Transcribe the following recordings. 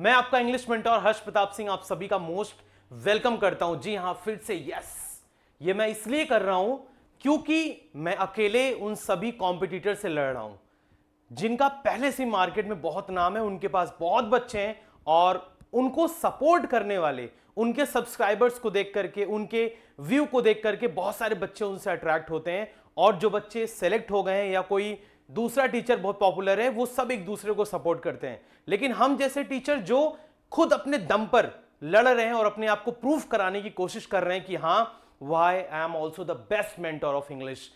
मैं आपका English mentor हर्ष प्रताप सिंह आप सभी का मोस्ट वेलकम करता हूं। जी हां, फिर से यस, ये मैं इसलिए कर रहा हूं क्योंकि मैं अकेले उन सभी कॉम्पिटिटर से लड़ रहा हूं जिनका पहले से मार्केट में बहुत नाम है, उनके पास बहुत बच्चे हैं और उनको सपोर्ट करने वाले, उनके सब्सक्राइबर्स को देख करके, उनके व्यू को देख करके बहुत सारे बच्चे उनसे अट्रैक्ट होते हैं। और जो बच्चे सेलेक्ट हो गए हैं या कोई दूसरा टीचर बहुत पॉपुलर है, वो सब एक दूसरे को सपोर्ट करते हैं। लेकिन हम जैसे टीचर जो खुद अपने दम पर लड़ रहे हैं और अपने आप को प्रूफ कराने की कोशिश कर रहे हैं कि हां, why I am also the best mentor of English.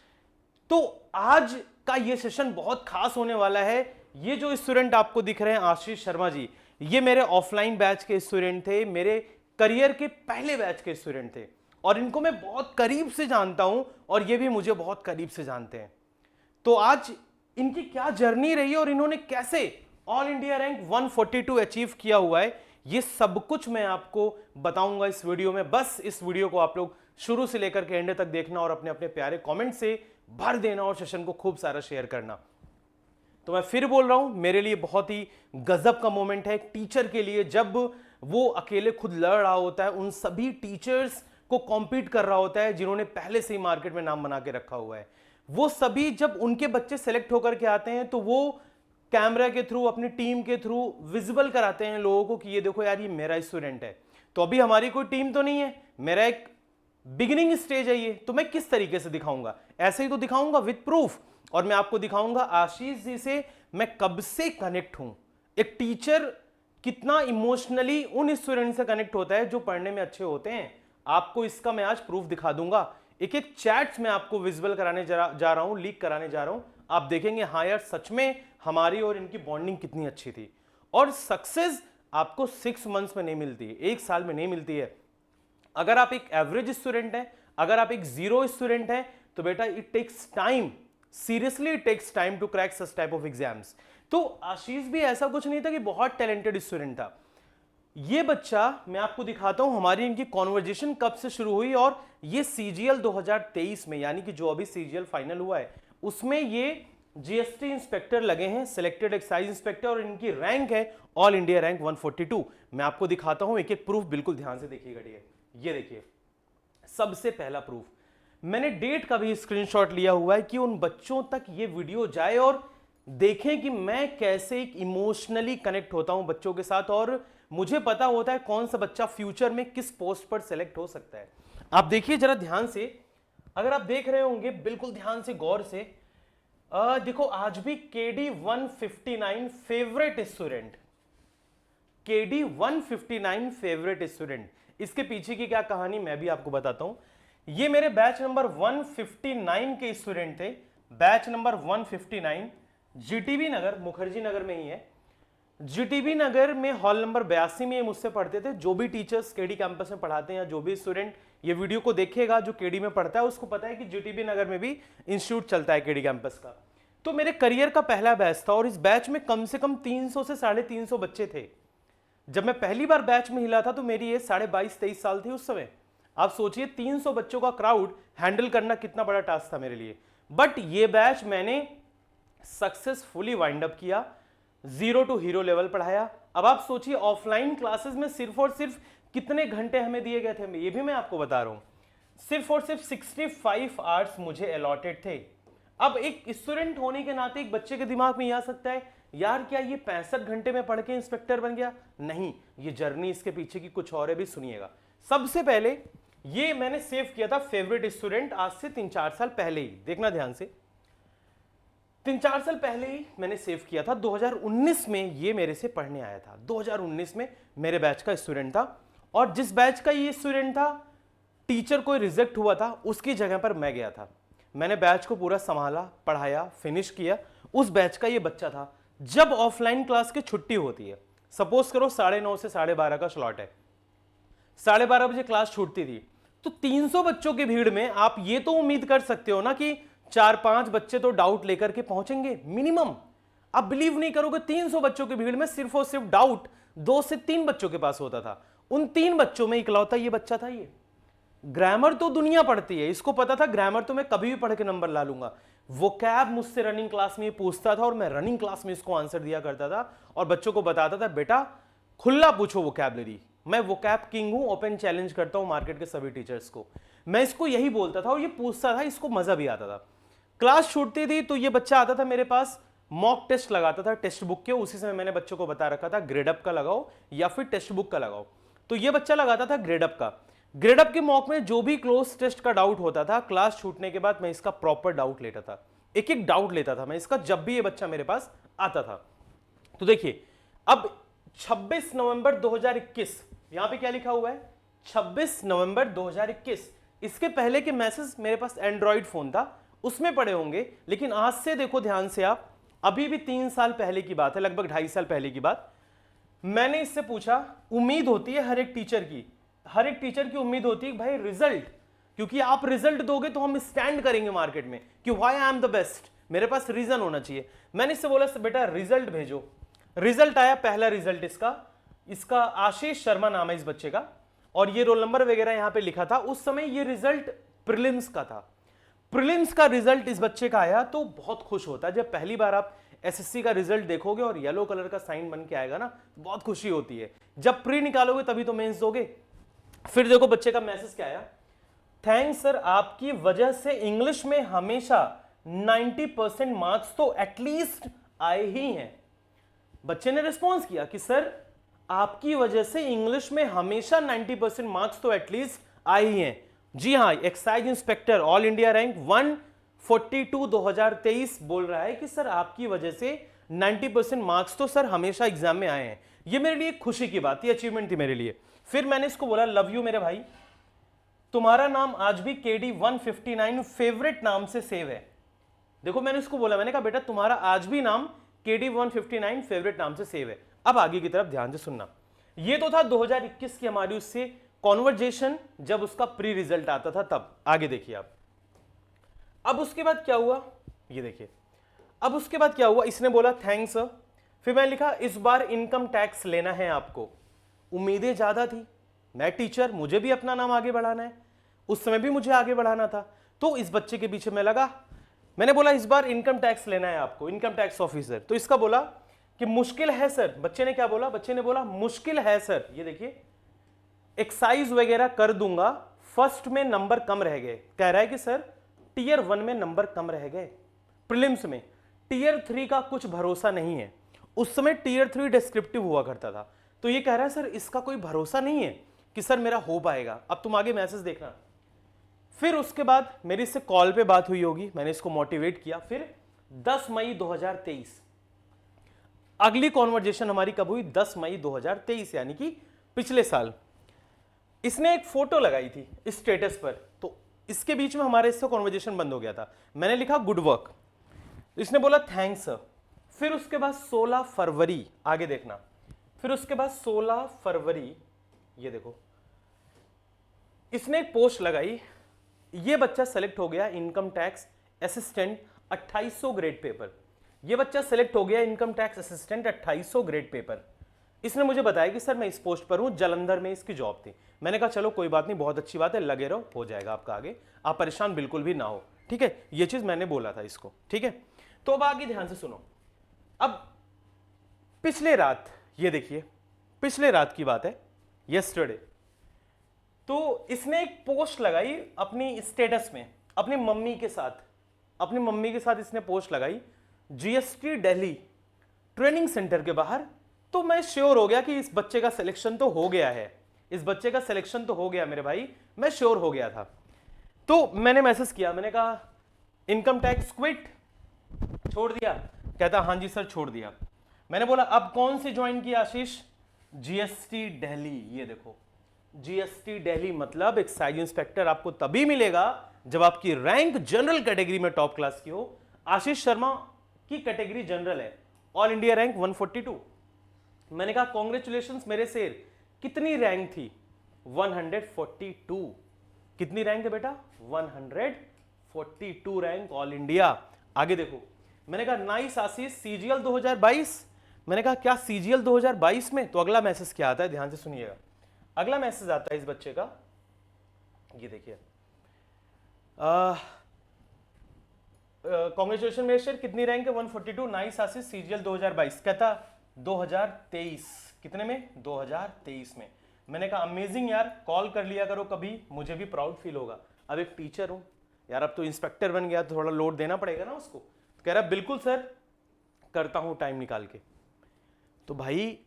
तो आज का ये सेशन बहुत खास होने वाला है। ये जो स्टूडेंट आपको दिख रहे हैं, आशीष शर्मा जी, ये मेरे ऑफलाइन बैच के स्टूडेंट थे, मेरे करियर के पहले बैच के स्टूडेंट थे और इनको मैं बहुत करीब से जानता हूं और ये भी मुझे बहुत करीब से जानते हैं। तो आज इनकी क्या जर्नी रही और इन्होंने कैसे ऑल इंडिया रैंक 142 अचीव किया हुआ है, ये सब कुछ मैं आपको बताऊंगा इस वीडियो में। बस इस वीडियो को आप लोग शुरू से लेकर के एंड तक देखना और अपने अपने प्यारे कमेंट से भर देना और सेशन को खूब सारा शेयर करना। तो मैं फिर बोल रहा हूं, मेरे लिए बहुत ही गजब का मोमेंट है टीचर के लिए, जब वो अकेले खुद लड़ रहा होता है, उन सभी टीचर्स को कॉम्पीट कर रहा होता है जिन्होंने पहले से ही मार्केट में नाम बना के रखा हुआ है। वो सभी जब उनके बच्चे सेलेक्ट होकर के आते हैं तो वो कैमरा के थ्रू, अपनी टीम के थ्रू विजिबल कराते हैं लोगों को कि ये देखो यार, ये मेरा स्टूडेंट है। तो अभी हमारी कोई टीम तो नहीं है, मेरा एक बिगिनिंग स्टेज है ये, तो मैं किस तरीके से दिखाऊंगा? ऐसे ही तो दिखाऊंगा विद प्रूफ। और मैं आपको दिखाऊंगा आशीष जी से मैं कब से कनेक्ट हूं। एक टीचर कितना इमोशनली उन स्टूडेंट से कनेक्ट होता है जो पढ़ने में अच्छे होते हैं, आपको इसका मैं आज प्रूफ दिखा दूंगा। एक एक चैट्स मैं आपको विजुअल कराने जा रहा हूं, लीक कराने जा रहा हूं। आप देखेंगे हाँ यार, सच में हमारी और इनकी बॉन्डिंग कितनी अच्छी थी। और सक्सेस आपको 6 मंथ्स में नहीं मिलती है, 1 साल में नहीं मिलती है। अगर आप एक एवरेज स्टूडेंट हैं, अगर आप एक जीरो स्टूडेंट हैं, तो बेटा it takes time, seriously it takes time to crack such type of exams. तो आशीष भी ऐसा कुछ नहीं था कि बहुत टैलेंटेड स्टूडेंट था। ये बच्चा मैं आपको दिखाता हूं हमारी इनकी कॉन्वर्जेशन कब से शुरू हुई। और ये सीजीएल 2023 में, यानी कि जो अभी सीजीएल फाइनल हुआ है, उसमें ये जीएसटी इंस्पेक्टर लगे हैं, सिलेक्टेड एक्साइज इंस्पेक्टर, और इनकी रैंक है ऑल इंडिया रैंक 142। मैं आपको दिखाता हूं एक एक प्रूफ, बिल्कुल ध्यान से देखिएगा। ये देखिए, सबसे पहला प्रूफ, मैंने डेट का भी स्क्रीनशॉट लिया हुआ है कि उन बच्चों तक ये वीडियो जाए और देखें कि मैं कैसे एक इमोशनली कनेक्ट होता हूं बच्चों के साथ, और मुझे पता होता है कौन सा बच्चा फ्यूचर में किस पोस्ट पर सेलेक्ट हो सकता है। आप देखिए जरा ध्यान से, अगर आप देख रहे होंगे बिल्कुल ध्यान से गौर से, देखो आज भी KD 159 favourite student, KD 159 favourite student. इसके पीछे की क्या कहानी मैं भी आपको बताता हूं। ये मेरे बैच नंबर 159 के स्टूडेंट थे। बैच नंबर 159 जीटीबी नगर, मुखर्जी नगर में ही है। जीटीबी नगर में हॉल नंबर 82 में ये मुझसे पढ़ते थे। जो भी टीचर्स केडी कैंपस में पढ़ाते हैं या जो भी स्टूडेंट ये वीडियो को देखेगा जो केडी में पढ़ता है, उसको पता है कि जीटीबी नगर में भी इंस्टीट्यूट चलता है केडी कैंपस का। तो मेरे करियर का पहला बैच था और इस बैच में कम से कम 300 से 350 बच्चे थे। जब मैं पहली बार बैच में हिला था तो मेरी एज 22-23 साल थी उस समय। आप सोचिए 300 बच्चों का क्राउड हैंडल करना कितना बड़ा टास्क था मेरे लिए। बट ये बैच मैंने सक्सेसफुली वाइंड अप किया, 0 टू हीरो लेवल पढ़ाया। अब आप सोचिए ऑफलाइन क्लासेस में सिर्फ और सिर्फ कितने घंटे हमें दिए गए थे, ये भी मैं आपको बता रहा हूं। सिर्फ और सिर्फ 65 आवर्स मुझे अलॉटेड थे। अब एक स्टूडेंट होने के नाते एक बच्चे के दिमाग में ये आ सकता है, यार क्या ये 65 घंटे में पढ़ के इंस्पेक्टर बन गया? नहीं, ये जर्नी इसके पीछे की कुछ और है, भी सुनिएगा। सबसे पहले ये मैंने सेव किया था फेवरेट स्टूडेंट आज से 3-4 साल पहले ही, देखना ध्यान से, 3-4 साल पहले ही मैंने सेव किया था। 2019 में ये मेरे से पढ़ने आया था, 2019 में मेरे बैच का स्टूडेंट था। और जिस बैच का ये स्टूडेंट था, टीचर कोई रिजेक्ट हुआ था, उसकी जगह पर मैं गया था। मैंने बैच को पूरा संभाला, पढ़ाया, फिनिश किया। उस बैच का ये बच्चा था। जब ऑफलाइन क्लास की छुट्टी होती है, सपोज करो 9:30 से 12:30 का स्लॉट है, 12:30 बजे क्लास छूटती थी, तो 300 बच्चों की भीड़ में आप ये तो उम्मीद कर सकते हो ना कि 4-5 बच्चे तो डाउट लेकर के पहुंचेंगे मिनिमम। आप बिलीव नहीं करोगे, 300 बच्चों की भीड़ में सिर्फ और सिर्फ डाउट 2 से 3 बच्चों के पास होता था। उन 3 बच्चों में इकलौता ये बच्चा था। ये ग्रामर तो दुनिया पढ़ती है, इसको पता था ग्रामर तो मैं कभी भी पढ़ के नंबर ला लूंगा। वोकैब मुझसे रनिंग क्लास में ये पूछता था और मैं रनिंग क्लास में इसको आंसर दिया करता था और बच्चों को बताता था, बेटा खुला पूछो वोकैबलरी। मैं वोकैब किंग हूं, ओपन चैलेंज करता हूं मार्केट के सभी टीचर्स को। मैं इसको यही बोलता था और ये पूछता था, इसको मजा भी आता था। क्लास छूटती थी तो ये बच्चा आता था मेरे पास, मॉक टेस्ट लगाता था टेक्स्ट बुक के। उसी समय मैंने बच्चों को बता रखा था ग्रेड अप का लगाओ या फिर टेक्स्ट बुक का लगाओ। तो ये बच्चा लगाता था ग्रेड अप का। ग्रेड अप के मॉक में जो भी क्लोज टेस्ट का डाउट होता था, क्लास छूटने के बाद मैं इसका प्रॉपर डाउट लेता था, एक एक डाउट लेता था मैं इसका, जब भी ये बच्चा मेरे पास आता था। तो देखिए अब 26 नवंबर 2021, यहां पे क्या लिखा हुआ है, 26 नवंबर 2021। इसके पहले के मैसेज मेरे पास एंड्रॉइड फोन था, उसमें पड़े होंगे, लेकिन आज से देखो ध्यान से आप, अभी भी 3 साल पहले की बात है, लगभग 2.5 साल पहले की बात। मैंने इससे पूछा, उम्मीद होती है हर एक टीचर की, हर एक टीचर की उम्मीद होती है भाई रिजल्ट, क्योंकि आप रिजल्ट दोगे तो हम स्टैंड करेंगे मार्केट में कि why I am the best, मेरे पास रीजन होना चाहिए। मैंने इससे बोला बेटा रिजल्ट भेजो। रिजल्ट आया, पहला रिजल्ट इसका आशीष शर्मा नाम है इस बच्चे का, और ये रोल नंबर वगैरह यहां पे लिखा था। उस समय ये रिजल्ट प्रीलिम्स का था। प्रीलिम्स का रिजल्ट इस बच्चे का आया तो बहुत खुश होता है। जब पहली बार आप एसएससी का रिजल्ट देखोगे और येलो कलर का साइन बन के आएगा ना, बहुत खुशी होती है। जब प्री निकालोगे तभी तो मेंस दोगे। फिर देखो बच्चे का मैसेज क्या आया, थैंक्स सर, आपकी वजह से इंग्लिश में हमेशा 90% मार्क्स तो एटलीस्ट आए ही हैं। बच्चे ने रिस्पॉन्स किया कि सर आपकी वजह से इंग्लिश में हमेशा 90% मार्क्स तो एटलीस्ट आए ही हैं। जी हाँ, excise inspector all India rank 142 2023 बोल रहा है कि सर आपकी वजह से 90% मार्क्स तो सर हमेशा एग्जाम में आए हैं। ये मेरे लिए खुशी की बात थी, अचीवमेंट थी मेरे लिए। फिर मैंने इसको बोला लव यू मेरे भाई, तुम्हारा नाम आज भी KD 159 फेवरेट नाम से सेव है। देखो मैंने इसको बोला, मैंने कहा बेटा तुम्हारा आज भी नाम KD 159 फेवरेट नाम से सेव है। अब आगे की तरफ ध्यान से सुनना। ये तो था 2021 की हमारी उससे कॉन्वर्जेशन, जब उसका प्री रिजल्ट आता था तब। आगे देखिए आप, अब उसके बाद क्या हुआ, ये देखिए अब उसके बाद क्या हुआ। इसने बोला थैंक्स सर, फिर मैं लिखा इस बार इनकम टैक्स लेना है आपको। उम्मीदें ज्यादा थी, मैं टीचर, मुझे भी अपना नाम आगे बढ़ाना है, उस समय भी मुझे आगे बढ़ाना था, तो इस बच्चे के पीछे मैं लगा। मैंने बोला इस बार इनकम टैक्स लेना है आपको, इनकम टैक्स ऑफिसर। तो इसका बोला कि मुश्किल है सर। बच्चे ने क्या बोला, बच्चे ने बोला मुश्किल है सर। ये देखिए एक्साइज वगैरह कर दूंगा, फर्स्ट में नंबर कम रह गए। कह रहा है कि सर टीयर 1 में नंबर कम रह गए, प्रीलिम्स में टीयर 3 का कुछ भरोसा नहीं है। उस समय टीयर 3 डिस्क्रिप्टिव हुआ करता था, तो ये कह रहा है सर इसका कोई भरोसा नहीं है कि सर मेरा हो पाएगा। अब तुम आगे मैसेज देखना। फिर उसके बाद मेरी इससे कॉल पे बात हुई होगी, मैंने इसको मोटिवेट किया। फिर 10 मई 2023 अगली कॉन्वर्जेशन हमारी कब हुई, 10 मई 2023 यानी कि पिछले साल। इसने एक फोटो लगाई थी इस स्टेटस पर, तो इसके बीच में हमारे इससे कॉन्वर्जेशन बंद हो गया था। मैंने लिखा गुड वर्क, इसने बोला थैंक्स सर। फिर उसके बाद 16 फरवरी, आगे देखना, फिर उसके बाद 16 फरवरी, ये देखो इसने एक पोस्ट लगाई, ये बच्चा सेलेक्ट हो गया income tax assistant 2800 grade paper. ये बच्चा सेलेक्ट हो गया income tax assistant 2800 grade paper. इसने मुझे बताया कि सर मैं इस पोस्ट पर हूं, जलंधर में इसकी जॉब थी। मैंने कहा चलो कोई बात नहीं, बहुत अच्छी बात है, लगे रहो, हो जाएगा आपका आगे, आप परेशान बिल्कुल भी ना हो, ठीक है। ये चीज मैंने बोला था इसको, ठीक है। तो अब आगे ध्यान से सुनो। अब पिछले रात, ये देखिए पिछले रात की बात है, यस्टरडे, तो इसने एक पोस्ट लगाई अपनी स्टेटस में अपनी मम्मी के साथ, अपनी मम्मी के साथ इसने पोस्ट लगाई GST दिल्ली ट्रेनिंग सेंटर के बाहर। तो मैं श्योर हो गया कि इस बच्चे का सिलेक्शन तो हो गया है, इस बच्चे का सिलेक्शन तो हो गया मेरे भाई, मैं श्योर हो गया था। तो मैंने मैसेज किया, मैंने कहा इनकम टैक्स क्विट, छोड़ दिया? कहता हाँ जी सर छोड़ दिया। मैंने बोला अब कौन सी ज्वाइन की आशीष? GST दिल्ली। ये देखो GST दिल्ली मतलब एक्साइज इंस्पेक्टर आपको तभी मिलेगा जब आपकी रैंक जनरल कैटेगरी में टॉप क्लास की हो। आशीष शर्मा की कैटेगरी जनरल है, ऑल इंडिया रैंक 142। मैंने कहा कॉन्ग्रेचुलेशंस मेरे शेर, कितनी रैंक थी? 142। कितनी रैंक है बेटा? 142 रैंक ऑल इंडिया। आगे देखो, मैंने कहा नाइस आशीष, CGL 2022। मैंने कहा क्या CGL 2022 में? तो अगला मैसेज क्या आता है, ध्यान से सुनिएगा। अगला मैसेज आता है इस बच्चे का, ये देखिए, कांग्रेचुलेशन मेरे शेर, कितनी रैंक है? 142, नाइस आशीष, CGL 2022। कहता 2023 कितने में? 2023 में। मैंने कहा अमेजिंग यार, कॉल कर लिया करो कभी, मुझे भी प्राउड फील होगा। अब एक टीचर हूं यार, अब तो इंस्पेक्टर बन गया तो थोड़ा लोड देना पड़ेगा ना उसको। तो कह रहा बिल्कुल सर, करता हूं टाइम निकाल के। तो भाई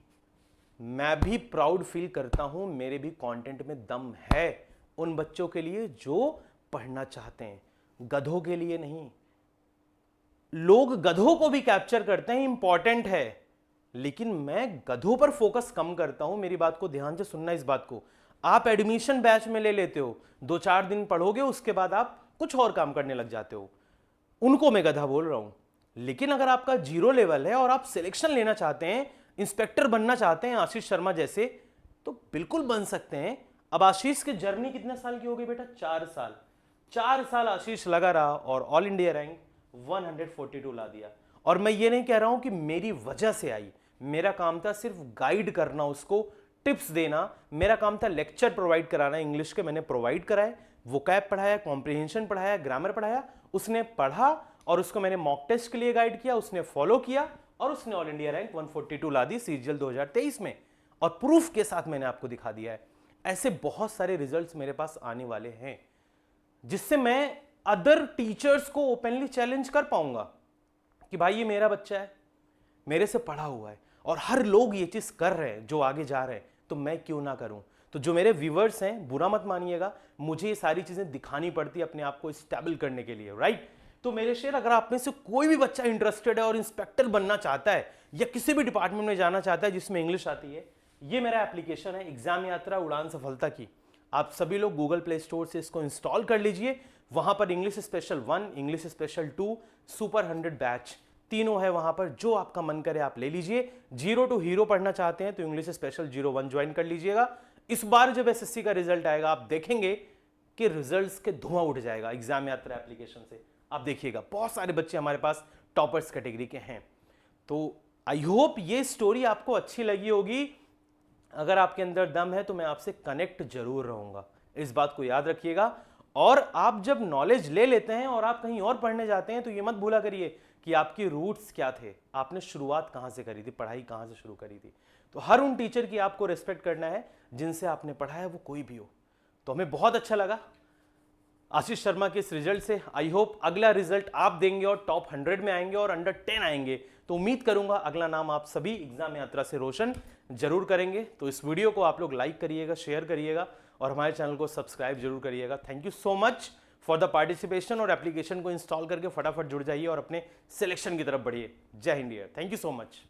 मैं भी प्राउड फील करता हूं, मेरे भी कंटेंट में दम है उन बच्चों के लिए जो पढ़ना चाहते हैं, गधों के लिए नहीं। लोग गधों को भी कैप्चर करते हैं, इंपॉर्टेंट है, लेकिन मैं गधों पर फोकस कम करता हूं। मेरी बात को ध्यान से सुनना, इस बात को। आप एडमिशन बैच में ले लेते हो, 2-4 दिन पढ़ोगे, उसके बाद आप कुछ और काम करने लग जाते हो, उनको मैं गधा बोल रहा हूं। लेकिन अगर आपका 0 लेवल है और आप सिलेक्शन लेना चाहते हैं, इंस्पेक्टर बनना चाहते हैं आशीष शर्मा जैसे, तो बिल्कुल बन सकते हैं। अब आशीष की जर्नी कितने साल की हो गई बेटा? 4 साल। 4 साल आशीष लगा रहा और ऑल इंडिया रैंक 142 ला दिया। और मैं ये नहीं कह रहा हूं कि मेरी वजह से आई, मेरा काम था सिर्फ गाइड करना, उसको टिप्स देना। मेरा काम था लेक्चर प्रोवाइड कराना, इंग्लिश के मैंने प्रोवाइड कराए, वोकैब पढ़ाया, कॉम्प्रिहेंशन पढ़ाया, ग्रामर पढ़ाया। उसने पढ़ा और उसको मैंने मॉक टेस्ट के लिए गाइड किया, उसने फॉलो किया और उसने ऑल इंडिया रैंक 142 ला दी सीजीएल 2023 में। और प्रूफ के साथ मैंने आपको दिखा दिया है। ऐसे बहुत सारे रिजल्ट्स मेरे पास आने वाले हैं, जिससे मैं अदर टीचर्स को ओपनली चैलेंज कर पाऊंगा कि भाई ये मेरा बच्चा है, मेरे से पढ़ा हुआ है, और हर लोग ये चीज कर रहे हैं जो आगे जा रहे हैं, तो मैं क्यों ना करूं। तो जो मेरे व्यूअर्स हैं, बुरा मत मानिएगा, मुझे ये सारी चीजें दिखानी पड़ती है अपने आप को स्टेबल करने के लिए, राइट। तो मेरे शेर, अगर आप में से कोई भी बच्चा इंटरेस्टेड है और इंस्पेक्टर बनना चाहता है या किसी भी डिपार्टमेंट में जाना चाहता है जिसमें इंग्लिश आती है, ये मेरा एप्लीकेशन है एग्जाम यात्रा उड़ान सफलता की। आप सभी लोग गूगल प्ले स्टोर से इसको इंस्टॉल कर लीजिए। वहां पर English special 1, English special 2, super 100 batch तीनों है वहां पर। जो आपका मन करे आप ले लीजिए। 0 to हीरो पढ़ना चाहते हैं तो इंग्लिश स्पेशल 01 ज्वाइन कर लीजिएगा। इस बार जब एसएससी का रिजल्ट आएगा, आप देखेंगे कि रिजल्ट्स के धुआं उठ जाएगा एग्जाम यात्रा एप्लीकेशन से। आप देखिएगा बहुत सारे बच्चे हमारे पास टॉपर्स कैटेगरी के हैं। तो आई होप ये स्टोरी आपको अच्छी लगी होगी। अगर आपके अंदर दम है तो मैं आपसे कनेक्ट जरूर रहूंगा, इस बात को याद रखिएगा। और आप जब नॉलेज ले लेते हैं और आप कहीं और पढ़ने जाते हैं, तो ये मत भूला करिए कि आपकी रूट्स क्या थे, आपने शुरुआत कहां से करी थी, पढ़ाई कहां से शुरू करी थी। तो हर उन टीचर की आपको रिस्पेक्ट करना है जिनसे आपने पढ़ा है, वो कोई भी हो। तो हमें बहुत अच्छा लगा आशीष शर्मा के इस रिजल्ट से। आई होप अगला रिजल्ट आप देंगे और टॉप 100 में आएंगे और अंडर 10 आएंगे। तो उम्मीद करूंगा अगला नाम आप सभी एग्जाम यात्रा से रोशन जरूर करेंगे। तो इस वीडियो को आप लोग लाइक करिएगा, शेयर करिएगा और हमारे चैनल को सब्सक्राइब जरूर करिएगा। Thank you so much for the participation. और एप्लीकेशन को इंस्टॉल करके फटाफट जुड़ जाइए और अपने सिलेक्शन की तरफ बढ़िए। जय Hind. Thank you so much.